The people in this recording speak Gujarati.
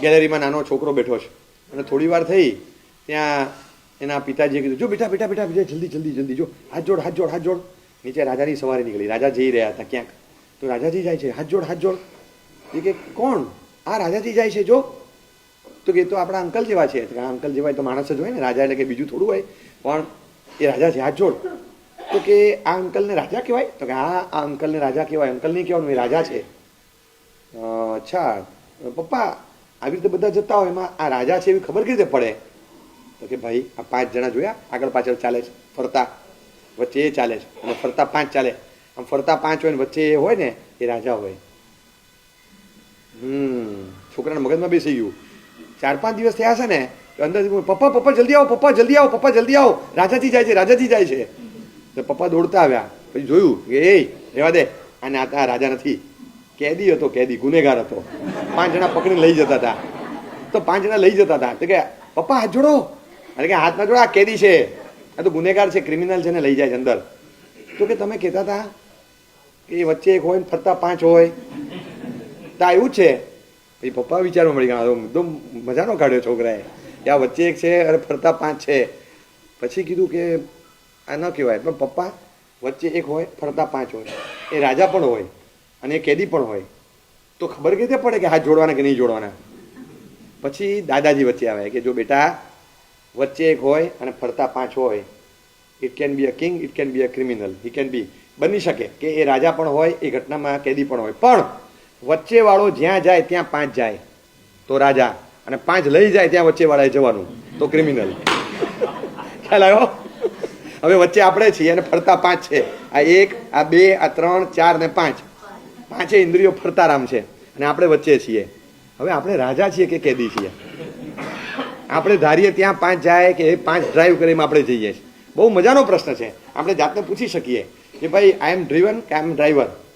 ગેલેરીમાં નાનો છોકરો બેઠો છે અને થોડી વાર થઈ ત્યાં એના પિતાજીએ કીધું, જો બેટા બેટા બેટા બેટા જલ્દી જલ્દી જલ્દી જો, હાથ જોડ હાથ જોડ હાથ જોડ. નીચે રાજાની સવારી નીકળી, રાજા જઈ રહ્યા હતા ક્યાંક, તો રાજાજી જાય છે, હાથ જોડ હાથ જોડ. એ કે કોણ? આ રાજાજી જાય છે જો. તો કે તો આપણા અંકલ જેવા છે. આ અંકલ જેવા તો માણસ જ હોય ને, રાજા એટલે કે બીજું થોડું હોય, પણ એ રાજા છે, હાથ જોડ. તો કે આ અંકલને રાજા કહેવાય? તો કે હા, આ અંકલને રાજા કહેવાય. અંકલ નહીં કહેવાનું, એ રાજા છે. અચ્છા પપ્પા, આવી રીતે બધા જતા હોય, એમાં આ રાજા છે એવી ખબર કેવી રીતે પડે? તો કે ભાઈ, આ 5 જણા જોયા આગળ પાછળ ચાલે છે ફરતા, વચ્ચે એ ચાલે છે અને ફરતા 5 ચાલે. આમ ફરતા 5 હોય ને વચ્ચે એ હોય ને, એ રાજા હોય. છોકરાના મગજમાં બેસી ગયું. 4-5 દિવસ થયા છે ને, તો અંદર પપ્પા પપ્પા જલ્દી આવો, પપ્પા જલ્દી આવો, પપ્પા જલ્દી આવો, રાજાજી જાય છે, રાજાજી જાય છે. તો પપ્પા દોડતા આવ્યા. પછી જોયું કે એ રહેવા દે, અને આ રાજા નથી, કેદી હતો, કેદી ગુનેગાર હતો. 5 જણા પકડીને લઈ જતા હતા. તો 5 જણા લઈ જતા હતા. તો કે પપ્પા હાથ જોડો. અરે કે હાથ ના જોડો, આ કેદી છે, આ તો ગુનેગાર છે, ક્રિમિનલ છે ને લઈ જાય છે અંદર. તો કે તમે કહેતા હતા કે વચ્ચે એક હોય ને ફરતા 5 હોય, તો એવું જ છે. પછી પપ્પા વિચારવા મળી ગયા, એકદમ મજાનો કાઢ્યો છોકરાએ, કે આ વચ્ચે એક છે અને ફરતા 5 છે. પછી કીધું કે આ ન કહેવાય, પણ પપ્પા વચ્ચે એક હોય ફરતા 5 હોય, એ રાજા પણ હોય અને એ કેદી પણ હોય, તો ખબર કેવી રીતે પડે કે હાથ જોડવાના કે નહીં જોડવાના? પછી દાદાજી વચ્ચે આવે કે જો બેટા, વચ્ચે એક હોય અને ફરતા 5 હોય, it can be a king, it can be a criminal, he can be, બની શકે કે એ રાજા પણ હોય, એ ઘટનામાં કેદી પણ હોય, પણ વચ્ચે વાળો જ્યાં જાય ત્યાં 5 જાય તો રાજા, અને 5 લઈ જાય ત્યાં વચ્ચે વાળાએ જવાનું તો ક્રિમિનલ. ખ્યાલ આવ્યો? હવે વચ્ચે આપણે છીએ અને ફરતા 5 છે. આ 1, આ 2, આ 3, 4 ને 5, 5 ઇન્દ્રિયો ફરતારામ છે અને આપણે વચ્ચે છીએ. હવે આપણે રાજા છીએ કે કેદી છીએ? આપણે ધારીએ ત્યાં 5 જાય કે 5 ડ્રાઈવ કરે, એમાં આપણે જઈએ છીએ. બહુ મજાનો પ્રશ્ન છે. આપણે જાતને પૂછી શકીએ કે ભાઈ, આઈ એમ ડ્રીવન કે આઈ એમ ડ્રાઈવર?